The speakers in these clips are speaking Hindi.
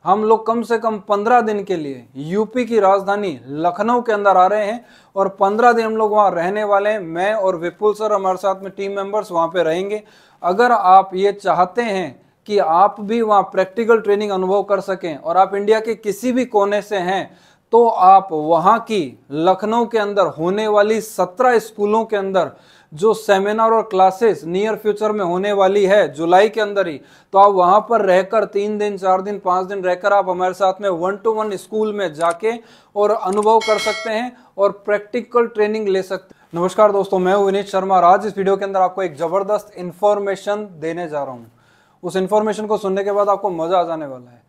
हम लोग कम से कम 15 दिन के लिए यूपी की राजधानी लखनऊ के अंदर आ रहे हैं और 15 दिन हम लोग वहां रहने वाले हैं। मैं और विपुल सर हमारे साथ में टीम मेंबर्स वहां पे रहेंगे। अगर आप ये चाहते हैं कि आप भी वहां प्रैक्टिकल ट्रेनिंग अनुभव कर सकें और आप इंडिया के किसी भी कोने से हैं, तो आप वहां की लखनऊ के अंदर होने वाली 17 स्कूलों के अंदर जो सेमिनार और क्लासेस नियर फ्यूचर में होने वाली है जुलाई के अंदर ही, तो आप वहां पर रहकर 3 दिन 4 दिन 5 दिन रहकर आप हमारे साथ में 1-to-1 स्कूल में जाके और अनुभव कर सकते हैं और प्रैक्टिकल ट्रेनिंग ले सकते हैं। नमस्कार दोस्तों, मैं हूं विनीत शर्मा और आज इस वीडियो के अंदर आपको एक जबरदस्त इंफॉर्मेशन देने जा रहा हूं। उस इंफॉर्मेशन को सुनने के बाद आपको मजा आ जाने वाला है।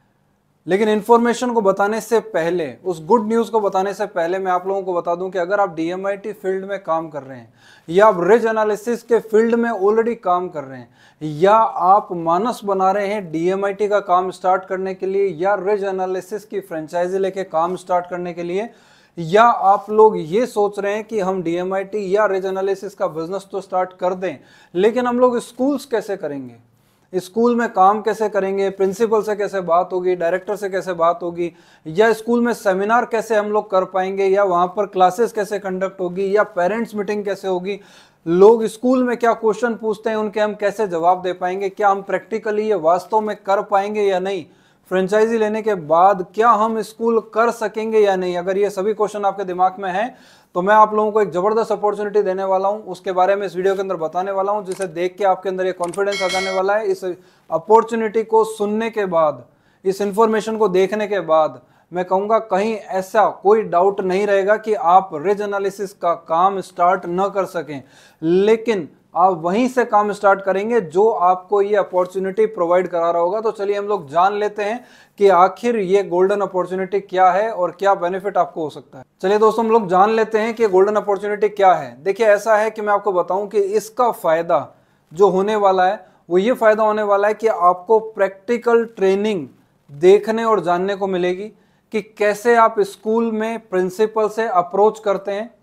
लेकिन इन्फॉर्मेशन को बताने से पहले, उस गुड न्यूज़ को बताने से पहले मैं आप लोगों को बता दूं कि अगर आप DMIT फील्ड में काम कर रहे हैं या आप रिज एनालिसिस के फील्ड में ऑलरेडी काम कर रहे हैं या आप मानस बना रहे हैं DMIT का काम स्टार्ट करने के लिए या रिज एनालिसिस की फ्रेंचाइजी लेके काम स्टार्ट करने के लिए, या आप लोग ये सोच रहे हैं कि हम DMIT या रिज एनालिसिस का बिजनेस तो स्टार्ट कर दें, लेकिन हम लोग स्कूल्स कैसे करेंगे, स्कूल में काम कैसे करेंगे, प्रिंसिपल से कैसे बात होगी, डायरेक्टर से कैसे बात होगी, या स्कूल में सेमिनार कैसे हम लोग कर पाएंगे, या वहाँ पर क्लासेस कैसे कंडक्ट होगी, या पेरेंट्स मीटिंग कैसे होगी, लोग स्कूल में क्या क्वेश्चन पूछते हैं उनके हम कैसे जवाब दे पाएंगे, क्या हम प्रैक्टिकली ये वास्तव में कर पाएंगे या नहीं, फ्रेंचाइजी लेने के बाद क्या हम स्कूल कर सकेंगे या नहीं। अगर ये सभी क्वेश्चन आपके दिमाग में हैं तो मैं आप लोगों को एक जबरदस्त अपॉर्चुनिटी देने वाला हूं, उसके बारे में इस वीडियो के अंदर बताने वाला हूं, जिसे देख के आपके अंदर ये कॉन्फिडेंस आ जाने वाला है। इस अपॉर्चुनिटी को सुनने के बाद, इस इंफॉर्मेशन को देखने के बाद मैं कहूँगा कहीं ऐसा कोई डाउट नहीं रहेगा कि आप रिज एनालिसिस का काम स्टार्ट न कर सकें, लेकिन आप वहीं से काम स्टार्ट करेंगे जो आपको ये अपॉर्चुनिटी प्रोवाइड करा रहा होगा। तो चलिए हम लोग जान लेते हैं कि आखिर ये गोल्डन अपॉर्चुनिटी क्या है और क्या बेनिफिट आपको हो सकता है। चलिए दोस्तों, हम लोग जान लेते हैं कि गोल्डन अपॉर्चुनिटी क्या है। देखिए, ऐसा है कि मैं आपको बताऊं कि इसका फायदा जो होने वाला है वो ये फायदा होने वाला है कि आपको प्रैक्टिकल ट्रेनिंग देखने और जानने को मिलेगी कि कैसे आप स्कूल में प्रिंसिपल से अप्रोच करते हैं,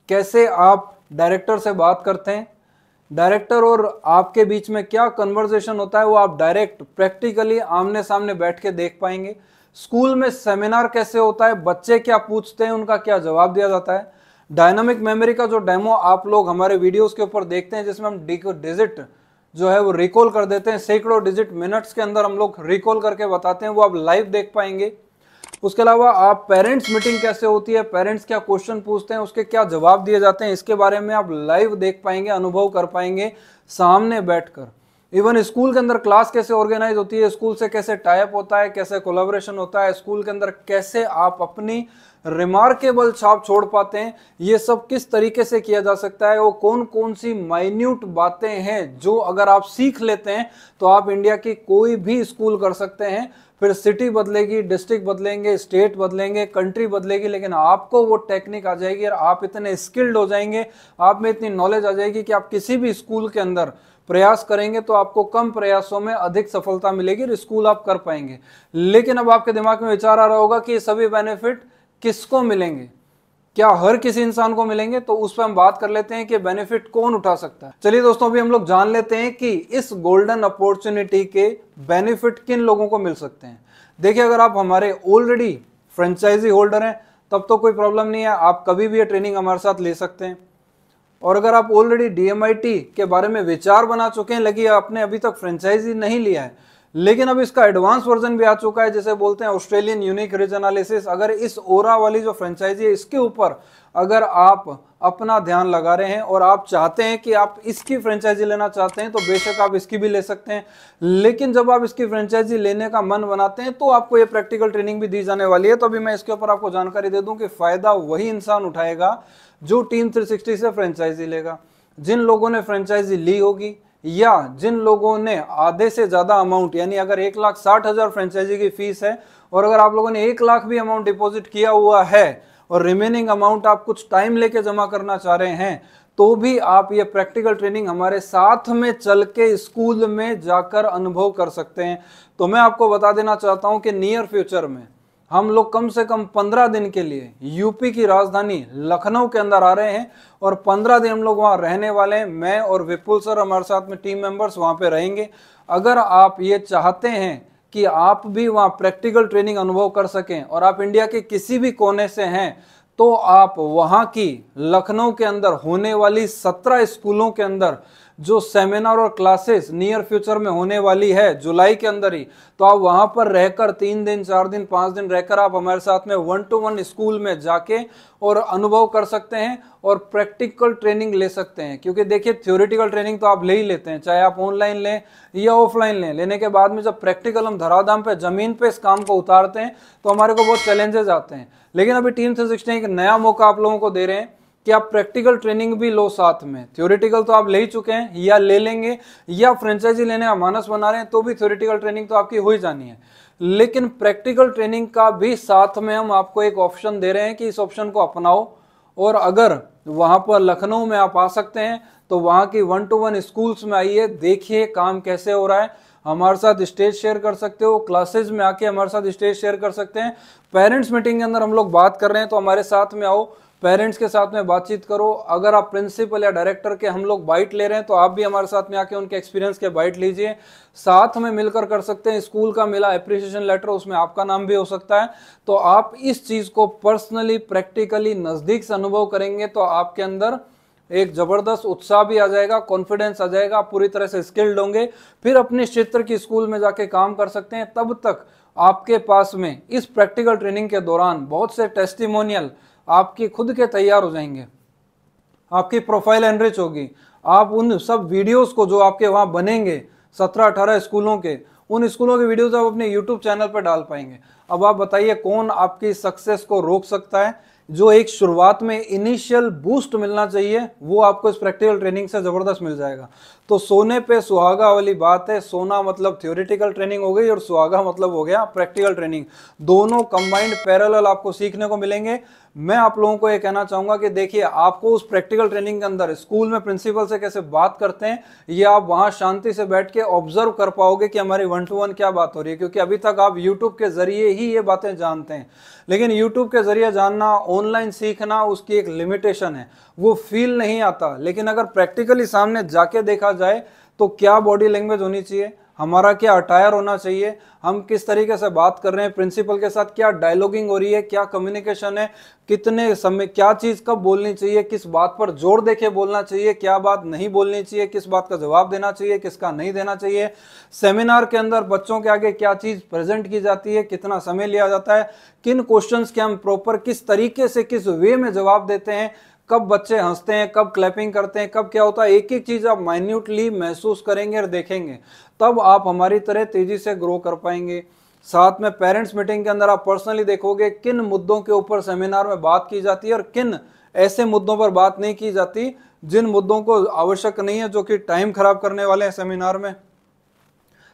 कैसे आप डायरेक्टर से बात करते हैं, डायरेक्टर और आपके बीच में क्या कन्वर्सेशन होता है वो आप डायरेक्ट प्रैक्टिकली आमने सामने बैठ के देख पाएंगे। स्कूल में सेमिनार कैसे होता है, बच्चे क्या पूछते हैं, उनका क्या जवाब दिया जाता है। डायनामिक मेमोरी का जो डेमो आप लोग हमारे वीडियोस के ऊपर देखते हैं, जिसमें हम डिजिट जो है वो रिकॉल कर देते हैं, सैकड़ों डिजिट मिनट्स के अंदर हम लोग रिकॉल करके बताते हैं, वो आप लाइव देख पाएंगे। उसके अलावा आप पेरेंट्स मीटिंग कैसे होती है, पेरेंट्स क्या क्वेश्चन पूछते हैं, उसके क्या जवाब दिए जाते हैं, इसके बारे में आप लाइव देख पाएंगे, अनुभव कर पाएंगे सामने बैठकर। इवन स्कूल के अंदर क्लास कैसे ऑर्गेनाइज होती है, स्कूल से कैसे टाई अप होता है, कैसे कोलैबोरेशन होता है, स्कूल के अंदर कैसे आप अपनी रिमार्केबल छाप छोड़ पाते हैं, ये सब किस तरीके से किया जा सकता है, वो कौन कौन सी माइन्यूट बातें हैं जो अगर आप सीख लेते हैं तो आप इंडिया की कोई भी स्कूल कर सकते हैं। फिर सिटी बदलेगी, डिस्ट्रिक्ट बदलेंगे, स्टेट बदलेंगे, कंट्री बदलेगी, लेकिन आपको वो टेक्निक आ जाएगी और आप इतने स्किल्ड हो जाएंगे, आप में इतनी नॉलेज आ जाएगी कि आप किसी भी स्कूल के अंदर प्रयास करेंगे तो आपको कम प्रयासों में अधिक सफलता मिलेगी और स्कूल आप कर पाएंगे। लेकिन अब आपके दिमाग में विचार आ रहा होगा कि ये सभी बेनिफिट किसको मिलेंगे, क्या हर किसी इंसान को मिलेंगे? तो उस पर हम बात कर लेते हैं कि बेनिफिट कौन उठा सकता है। चलिए दोस्तों, अभी हम लोग जान लेते हैं कि इस गोल्डन अपॉर्चुनिटी के बेनिफिट किन लोगों को मिल सकते हैं। देखिए, अगर आप हमारे ऑलरेडी फ्रेंचाइजी होल्डर हैं तब तो कोई प्रॉब्लम नहीं है, आप कभी भी ये ट्रेनिंग हमारे साथ ले सकते हैं। और अगर आप ऑलरेडी DMIT के बारे में विचार बना चुके हैं, लगी आपने अभी तक फ्रेंचाइजी नहीं लिया है, लेकिन अब इसका एडवांस वर्जन भी आ चुका है, जिसे बोलते हैं ऑस्ट्रेलियन यूनिक रिज एनालिसिस। अगर इस ओरा वाली जो फ्रेंचाइजी है इसके ऊपर अगर आप अपना ध्यान लगा रहे हैं और आप चाहते हैं कि आप इसकी फ्रेंचाइजी लेना चाहते हैं, तो बेशक आप इसकी भी ले सकते हैं। लेकिन जब आप इसकी फ्रेंचाइजी लेने का मन बनाते हैं तो आपको ये प्रैक्टिकल ट्रेनिंग भी दी जाने वाली है। तो अभी मैं इसके ऊपर आपको जानकारी दे दूं कि फायदा वही इंसान उठाएगा जो टीम 360 से फ्रेंचाइजी लेगा। जिन लोगों ने फ्रेंचाइजी ली होगी या जिन लोगों ने आधे से ज्यादा अमाउंट, यानी अगर 1,60,000 फ्रेंचाइजी की फीस है और अगर आप लोगों ने 1 लाख भी अमाउंट डिपॉजिट किया हुआ है और रिमेनिंग अमाउंट आप कुछ टाइम लेके जमा करना चाह रहे हैं, तो भी आप ये प्रैक्टिकल ट्रेनिंग हमारे साथ में चल के स्कूल में जाकर अनुभव कर सकते हैं। तो मैं आपको बता देना चाहता हूं कि नियर फ्यूचर में हम लोग कम से कम 15 दिन के लिए यूपी की राजधानी लखनऊ के अंदर आ रहे हैं और 15 दिन हम लोग वहां रहने वाले हैं। मैं और विपुल सर हमारे साथ में टीम मेंबर्स वहां पे रहेंगे। अगर आप ये चाहते हैं कि आप भी वहाँ प्रैक्टिकल ट्रेनिंग अनुभव कर सकें और आप इंडिया के किसी भी कोने से हैं तो आप वहाँ की लखनऊ के अंदर होने वाली 17 स्कूलों के अंदर जो सेमिनार और क्लासेस नियर फ्यूचर में होने वाली है जुलाई के अंदर ही, तो आप वहां पर रहकर 3 दिन 4 दिन 5 दिन रहकर आप हमारे साथ में 1-to-1 स्कूल में जाके और अनुभव कर सकते हैं और प्रैक्टिकल ट्रेनिंग ले सकते हैं। क्योंकि देखिए थ्योरेटिकल ट्रेनिंग तो आप ले ही लेते हैं, चाहे आप ऑनलाइन लें या ऑफलाइन लें, लेने के बाद में जब प्रैक्टिकल हम धराधाम पे जमीन पे इस काम को उतारते हैं तो हमारे को बहुत चैलेंजेस आते हैं। लेकिन अभी टीम 360 एक नया मौका आप लोगों को दे रहे हैं कि आप प्रैक्टिकल ट्रेनिंग भी लो साथ में। थ्योरेटिकल तो आप ले ही चुके हैं या ले लेंगे, या फ्रेंचाइजी लेने का मानस बना रहे हैं तो भी थ्योरेटिकल ट्रेनिंग तो आपकी हो ही जानी है, लेकिन प्रैक्टिकल ट्रेनिंग का भी साथ में हम आपको एक ऑप्शन दे रहे हैं कि इस ऑप्शन को अपनाओ। और अगर वहां पर लखनऊ में आप आ सकते हैं तो वहां की 1-to-1 स्कूल्स में आइए, देखिए काम कैसे हो रहा है, हमारे साथ स्टेज शेयर कर सकते हो, क्लासेस में आके हमारे साथ स्टेज शेयर कर सकते हैं। पेरेंट्स मीटिंग के अंदर हम लोग बात कर रहे हैं तो हमारे साथ में आओ, पेरेंट्स के साथ में बातचीत करो। अगर आप प्रिंसिपल या डायरेक्टर के हम लोग बाइट ले रहे हैं तो आप भी हमारे साथ में आके उनके एक्सपीरियंस के बाइट लीजिए, साथ में मिलकर कर सकते हैं। स्कूल का मिला एप्रिसिएशन लेटर, उसमें आपका नाम भी हो सकता है। तो आप इस चीज को पर्सनली प्रैक्टिकली नजदीक से अनुभव करेंगे तो आपके अंदर एक जबरदस्त उत्साह भी आ जाएगा, कॉन्फिडेंस आ जाएगा, आप पूरी तरह से स्किल्ड होंगे, फिर अपने क्षेत्र की स्कूल में जाके काम कर सकते हैं। तब तक आपके पास में इस प्रैक्टिकल ट्रेनिंग के दौरान बहुत से टेस्टिमोनियल आपकी खुद के तैयार हो जाएंगे, आपकी प्रोफाइल एनरिच होगी। आप उन सब वीडियोस को जो आपके वहां बनेंगे 17-18 स्कूलों के, उन स्कूलों के वीडियोस आप अपने यूट्यूब चैनल पर डाल पाएंगे। अब आप बताइए कौन आपकी सक्सेस को रोक सकता है? जो एक शुरुआत में इनिशियल बूस्ट मिलना चाहिए वो आपको इस प्रैक्टिकल ट्रेनिंग से जबरदस्त मिल जाएगा। तो सोने पे सुहागा वाली बात है, सोना मतलब थ्योरेटिकल ट्रेनिंग हो गई और सुहागा मतलब हो गया प्रैक्टिकल ट्रेनिंग। दोनों कंबाइंड पैरेलल आपको सीखने को मिलेंगे। मैं आप लोगों को ये कहना चाहूंगा कि देखिए आपको उस प्रैक्टिकल ट्रेनिंग के अंदर स्कूल में प्रिंसिपल से कैसे बात करते हैं ये आप वहां शांति से बैठ के ऑब्जर्व कर पाओगे कि हमारी 1-to-1 क्या बात हो रही है। क्योंकि अभी तक आप यूट्यूब के जरिए ही ये बातें जानते हैं, लेकिन यूट्यूब के जरिए जानना, ऑनलाइन सीखना, उसकी एक लिमिटेशन है, वो फील नहीं आता। लेकिन अगर प्रैक्टिकली सामने जाके देखा जाए तो क्या बॉडी लैंग्वेज होनी चाहिए, हमारा क्या अटायर होना चाहिए, हम किस तरीके से बात कर रहे हैं प्रिंसिपल के साथ, क्या डायलॉगिंग हो रही है, क्या कम्युनिकेशन है, कितने समय क्या चीज कब बोलनी चाहिए, किस बात पर जोर देके बोलना चाहिए, क्या बात नहीं बोलनी चाहिए, किस बात का जवाब देना चाहिए, किसका नहीं देना चाहिए, सेमिनार के अंदर बच्चों के आगे क्या चीज प्रेजेंट की जाती है, कितना समय लिया जाता है, किन क्वेश्चंस के हम प्रॉपर किस तरीके से किस वे में जवाब देते हैं, कब बच्चे हंसते हैं, कब क्लैपिंग करते हैं, कब क्या होता है, एक एक चीज आप माइन्यूटली महसूस करेंगे और देखेंगे, तब आप हमारी तरह तेजी से ग्रो कर पाएंगे। साथ में पेरेंट्स मीटिंग के अंदर आप पर्सनली देखोगे किन मुद्दों के ऊपर सेमिनार में बात की जाती है और किन ऐसे मुद्दों पर बात नहीं की जाती जिन मुद्दों को आवश्यक नहीं है, जो कि टाइम खराब करने वाले हैं सेमिनार में।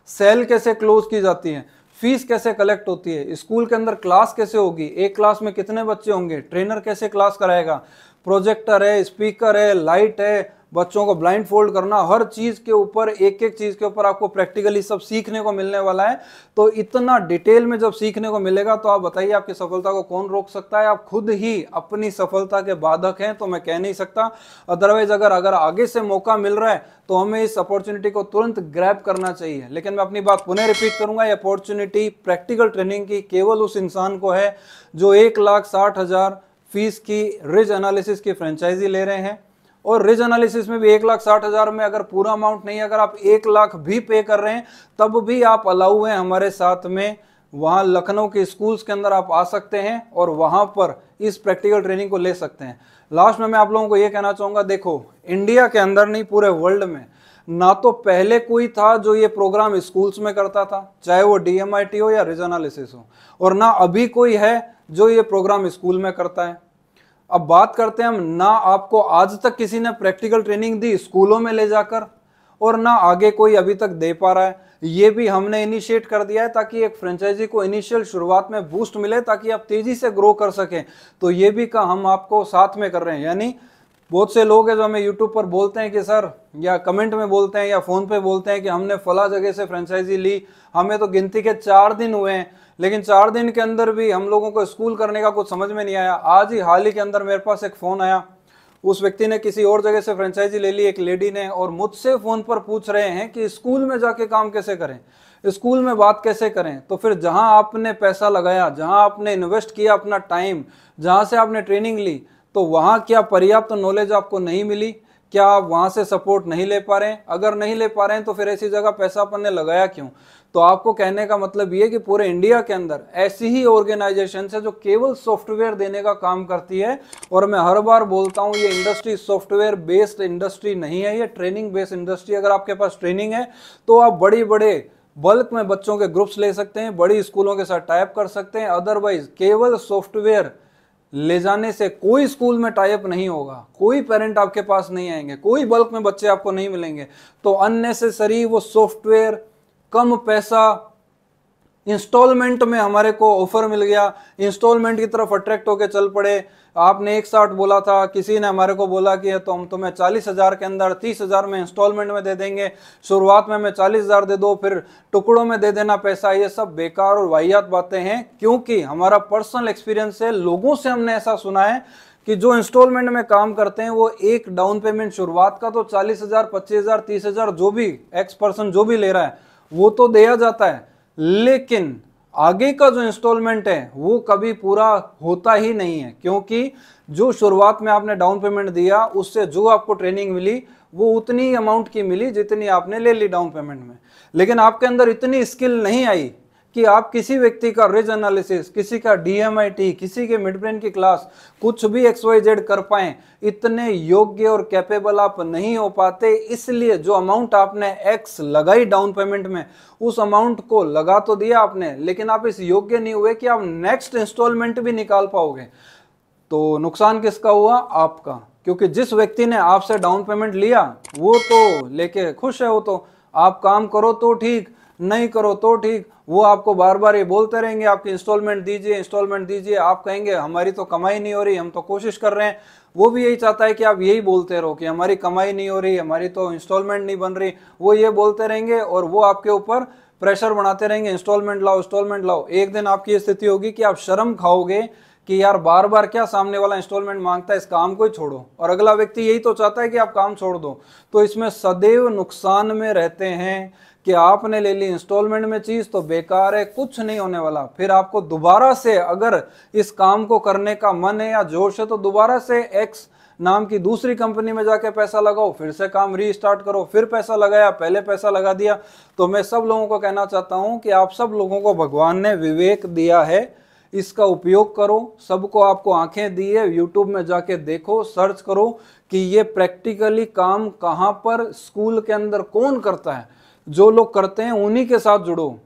सेल कैसे क्लोज की जाती है, फीस कैसे कलेक्ट होती है, स्कूल के अंदर क्लास कैसे होगी, एक क्लास में कितने बच्चे होंगे, ट्रेनर कैसे क्लास कराएगा, प्रोजेक्टर है, स्पीकर है, लाइट है, बच्चों को ब्लाइंड फोल्ड करना, हर चीज के ऊपर एक एक चीज के ऊपर आपको प्रैक्टिकली सब सीखने को मिलने वाला है। तो इतना डिटेल में जब सीखने को मिलेगा तो आप बताइए आपकी सफलता को कौन रोक सकता है? आप खुद ही अपनी सफलता के बाधक हैं, तो मैं कह नहीं सकता। अदरवाइज अगर आगे से मौका मिल रहा है तो हमें इस अपॉर्चुनिटी को तुरंत ग्रैब करना चाहिए। लेकिन मैं अपनी बात पुनः रिपीट करूंगा, ये अपॉर्चुनिटी प्रैक्टिकल ट्रेनिंग की केवल उस इंसान को है जो 1,60,000 फीस की रिज एनालिसिस की फ्रेंचाइजी ले रहे हैं। और रिज एनालिसिस में भी 1,60,000 में अगर पूरा अमाउंट नहीं, अगर आप 1 लाख भी पे कर रहे हैं तब भी आप अलाउ हैं हमारे साथ में। वहां लखनऊ के स्कूल्स के अंदर आप आ सकते हैं और वहां पर इस प्रैक्टिकल ट्रेनिंग को ले सकते हैं। लास्ट में मैं आप लोगों को यह कहना चाहूंगा, देखो इंडिया के अंदर नहीं पूरे वर्ल्ड में ना तो पहले कोई था जो ये प्रोग्राम स्कूल्स में करता था, चाहे वो DMIT हो या रिज एनालिसिस हो, और ना अभी कोई है जो ये प्रोग्राम स्कूल में करता है। अब बात करते हैं हम, ना आपको आज तक किसी ने प्रैक्टिकल ट्रेनिंग दी स्कूलों में ले जाकर, और ना आगे कोई अभी तक दे पा रहा है। ये भी हमने इनिशिएट कर दिया है ताकि एक फ्रेंचाइजी को इनिशियल शुरुआत में बूस्ट मिले, ताकि आप तेजी से ग्रो कर सकें। तो ये भी का हम आपको साथ में कर रहे हैं। यानी बहुत से लोग हैं जो हमें यूट्यूब पर बोलते हैं कि सर, या कमेंट में बोलते हैं या फोन पे बोलते हैं कि हमने फला जगह से फ्रेंचाइजी ली, हमें तो गिनती के 4 दिन हुए हैं, लेकिन 4 दिन के अंदर भी हम लोगों को स्कूल करने का कुछ समझ में नहीं आया। आज ही हाल ही के अंदर मेरे पास एक फोन आया, उस व्यक्ति ने किसी और जगह से फ्रेंचाइजी ले ली, एक लेडी ने, और मुझसे फोन पर पूछ रहे हैं कि स्कूल में जाके काम कैसे करें, स्कूल में बात कैसे करें। तो फिर जहां आपने पैसा लगाया, जहां आपने इन्वेस्ट किया अपना टाइम, जहां से आपने ट्रेनिंग ली, तो वहां क्या पर्याप्त नॉलेज आपको नहीं मिली? क्या आप वहां से सपोर्ट नहीं ले पा रहे हैं? अगर नहीं ले पा रहे हैं तो फिर ऐसी जगह पैसा अपन ने लगाया क्यों? तो आपको कहने का मतलब ये कि पूरे इंडिया के अंदर ऐसी ही ऑर्गेनाइजेशन है जो केवल सॉफ्टवेयर देने का काम करती है। और मैं हर बार बोलता हूं, ये इंडस्ट्री सॉफ्टवेयर बेस्ड इंडस्ट्री नहीं है, ये ट्रेनिंग बेस्ड इंडस्ट्री। अगर आपके पास ट्रेनिंग है तो आप बड़ी बड़े बल्क में बच्चों के ग्रुप्स ले सकते हैं, बड़ी स्कूलों के साथ टाइप कर सकते हैं। अदरवाइज केवल सॉफ्टवेयर ले जाने से कोई स्कूल में टाइप नहीं होगा, कोई पेरेंट आपके पास नहीं आएंगे, कोई बल्क में बच्चे आपको नहीं मिलेंगे। तो अननेसेसरी वो सॉफ्टवेयर, कम पैसा, इंस्टॉलमेंट में हमारे को ऑफर मिल गया, इंस्टॉलमेंट की तरफ अट्रैक्ट होकर चल पड़े। आपने एक साथ बोला था, किसी ने हमारे को बोला कि तो हम तुम्हें 40,000 के अंदर 30,000 में इंस्टॉलमेंट में दे देंगे, शुरुआत में हमें 40,000 दे दो, फिर टुकड़ों में दे देना पैसा। ये सब बेकार और वाहियात बातें हैं, क्योंकि हमारा पर्सनल एक्सपीरियंस है, लोगों से हमने ऐसा सुना है कि जो इंस्टॉलमेंट में काम करते हैं वो एक डाउन पेमेंट शुरुआत का तो 40,000, 25,000, 30,000 जो भी एक्स पर्सन जो भी ले रहा है वो तो दिया जाता है, लेकिन आगे का जो इंस्टॉलमेंट है वो कभी पूरा होता ही नहीं है। क्योंकि जो शुरुआत में आपने डाउन पेमेंट दिया उससे जो आपको ट्रेनिंग मिली वो उतनी अमाउंट की मिली जितनी आपने ले ली डाउन पेमेंट में, लेकिन आपके अंदर इतनी स्किल नहीं आई कि आप किसी व्यक्ति का रिज एनालिसिस, किसी का डीएमआईटी, किसी के मिड ब्रेन की क्लास, कुछ भी XYZ कर पाएं। इतने योग्य और कैपेबल आप नहीं हो पाते, इसलिए जो अमाउंट आपने X लगाई डाउन पेमेंट में, उस अमाउंट को लगा तो दिया आपने, लेकिन आप इस योग्य नहीं हुए कि आप नेक्स्ट इंस्टॉलमेंट भी निकाल पाओगे। तो नुकसान किसका हुआ? आपका। क्योंकि जिस व्यक्ति ने आपसे डाउन पेमेंट लिया वो तो लेके खुश है, वो तो आप काम करो तो ठीक, नहीं करो तो ठीक, वो आपको बार बार ये बोलते रहेंगे आपकी इंस्टॉलमेंट दीजिए, इंस्टॉलमेंट दीजिए। आप कहेंगे हमारी तो कमाई नहीं हो रही, हम तो कोशिश कर रहे हैं। वो भी यही चाहता है कि आप यही बोलते रहो कि हमारी कमाई नहीं हो रही, हमारी तो इंस्टॉलमेंट नहीं बन रही। वो ये बोलते रहेंगे और वो आपके ऊपर प्रेशर बनाते रहेंगे, इंस्टॉलमेंट लाओ, इंस्टॉलमेंट लाओ। एक दिन आपकी ये स्थिति होगी कि आप शर्म खाओगे कि यार बार बार क्या सामने वाला इंस्टॉलमेंट मांगता है, इस काम को ही छोड़ो। और अगला व्यक्ति यही तो चाहता है कि आप काम छोड़ दो। तो इसमें सदैव नुकसान में रहते हैं कि आपने ले ली इंस्टॉलमेंट में चीज तो बेकार है, कुछ नहीं होने वाला। फिर आपको दोबारा से अगर इस काम को करने का मन है या जोश है तो दोबारा से एक्स नाम की दूसरी कंपनी में जाके पैसा लगाओ, फिर से काम रीस्टार्ट करो। फिर पैसा लगाया, पहले पैसा लगा दिया। तो मैं सब लोगों को कहना चाहता हूं कि आप सब लोगों को भगवान ने विवेक दिया है, इसका उपयोग करो। सबको आपको आंखें दी है, यूट्यूब में जाके देखो, सर्च करो कि ये प्रैक्टिकली काम कहां पर स्कूल के अंदर कौन करता है। जो लोग करते हैं उन्हीं के साथ जुड़ो,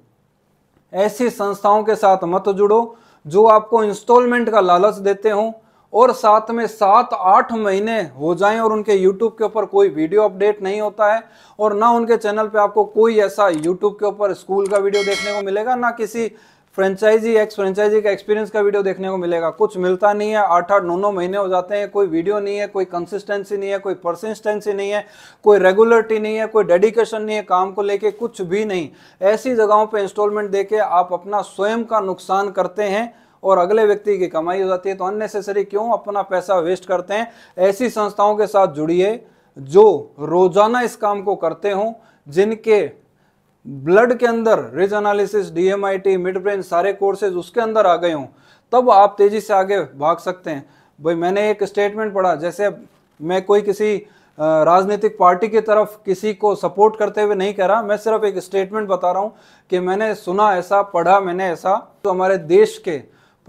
ऐसी संस्थाओं के साथ मत जुड़ो जो आपको इंस्टॉलमेंट का लालच देते हो और साथ में 7-8 महीने हो जाएं और उनके YouTube के ऊपर कोई वीडियो अपडेट नहीं होता है, और ना उनके चैनल पे आपको कोई ऐसा YouTube के ऊपर स्कूल का वीडियो देखने को मिलेगा, ना किसी फ्रेंचाइजी एक्स फ्रेंचाइजी का एक्सपीरियंस का वीडियो देखने को मिलेगा। कुछ मिलता नहीं है, 8-8, 9-9 महीने हो जाते हैं, कोई वीडियो नहीं है, कोई कंसिस्टेंसी नहीं है, कोई परसिस्टेंसी नहीं है, कोई रेगुलरिटी नहीं है, कोई डेडिकेशन नहीं है काम को लेके, कुछ भी नहीं। ऐसी जगहों पे इंस्टॉलमेंट देके आप अपना स्वयं का नुकसान करते हैं और अगले व्यक्ति की कमाई हो जाती है। तो अननेसेसरी क्यों अपना पैसा वेस्ट करते हैं? ऐसी संस्थाओं के साथ जुड़िए जो रोजाना इस काम को करते हो, जिनके ब्लड के अंदर ridge analysis, DMIT, mid brain सारे कोर्सेज उसके अंदर आ गए हों, तब आप तेजी से आगे भाग सकते हैं। भाई मैंने एक स्टेटमेंट पढ़ा, जैसे मैं कोई किसी राजनीतिक पार्टी की तरफ किसी को सपोर्ट करते हुए नहीं कह रहा, मैं सिर्फ एक स्टेटमेंट बता रहा हूं कि मैंने सुना ऐसा, पढ़ा मैंने ऐसा। तो हमारे देश के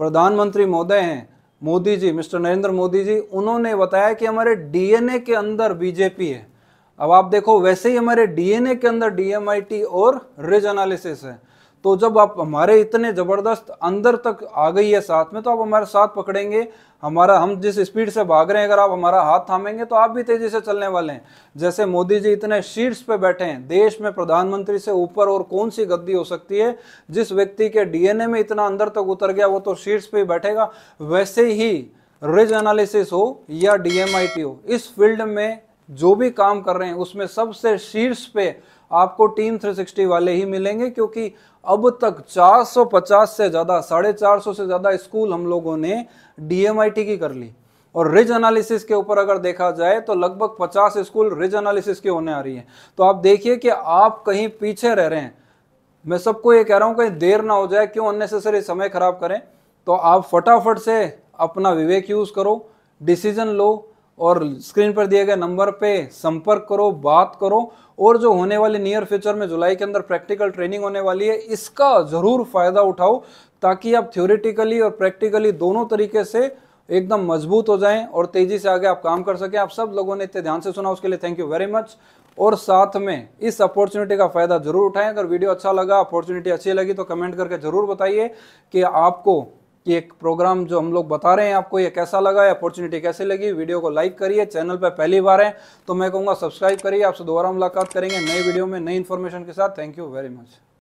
प्रधानमंत्री महोदय हैं मोदी जी, मिस्टर नरेंद्र मोदी जी, उन्होंने बताया कि हमारे डीएनए के अंदर बीजेपी है। अब आप देखो, वैसे ही हमारे डीएनए के अंदर डीएमआईटी और रिज एनालिसिस है। तो जब आप हमारे इतने जबरदस्त अंदर तक आ गई है साथ में, तो आप हमारे साथ पकड़ेंगे, हमारा हम जिस स्पीड से भाग रहे हैं अगर आप हमारा हाथ थामेंगे तो आप भी तेजी से चलने वाले हैं। जैसे मोदी जी इतने शीर्ष पे बैठे हैं, देश में प्रधानमंत्री से ऊपर और कौन सी गद्दी हो सकती है? जिस व्यक्ति के डीएनए में इतना अंदर तक उतर गया वो तो शीर्ष पे बैठेगा। वैसे ही रिज एनालिसिस हो या डीएमआईटी हो, इस फील्ड में जो भी काम कर रहे हैं उसमें सबसे शीर्ष पे आपको टीम 360 वाले ही मिलेंगे, क्योंकि अब तक 450 से ज्यादा, 450 से ज्यादा स्कूल हम लोगों ने डीएमआईटी की कर ली। और रिज एनालिसिस के ऊपर अगर देखा जाए तो लगभग 50 स्कूल रिज एनालिसिस की होने आ रही है। तो आप देखिए कि आप कहीं पीछे रह रहे हैं। मैं सबको ये कह रहा हूं कहीं देर ना हो जाए, क्यों अननेसेसरी समय खराब करें। तो आप फटाफट से अपना विवेक यूज करो, डिसीजन लो और स्क्रीन पर दिए गए नंबर पे संपर्क करो, बात करो। और जो होने वाली नियर फ्यूचर में जुलाई के अंदर प्रैक्टिकल ट्रेनिंग होने वाली है, इसका जरूर फायदा उठाओ, ताकि आप थ्योरेटिकली और प्रैक्टिकली दोनों तरीके से एकदम मजबूत हो जाएं और तेजी से आगे आप काम कर सकें। आप सब लोगों ने इतने ध्यान से सुना, उसके लिए थैंक यू वेरी मच। और साथ में इस अपॉर्चुनिटी का फायदा जरूर उठाएं। अगर वीडियो अच्छा लगा, अपॉर्चुनिटी अच्छी लगी तो कमेंट करके जरूर बताइए कि आपको ये एक प्रोग्राम जो हम लोग बता रहे हैं आपको ये कैसा लगा, अपॉर्चुनिटी कैसी लगी। वीडियो को लाइक करिए, चैनल पर पहली बार है तो मैं कहूँगा सब्सक्राइब करिए। आपसे दोबारा मुलाकात करेंगे नई वीडियो में नई इन्फॉर्मेशन के साथ। Thank you very much.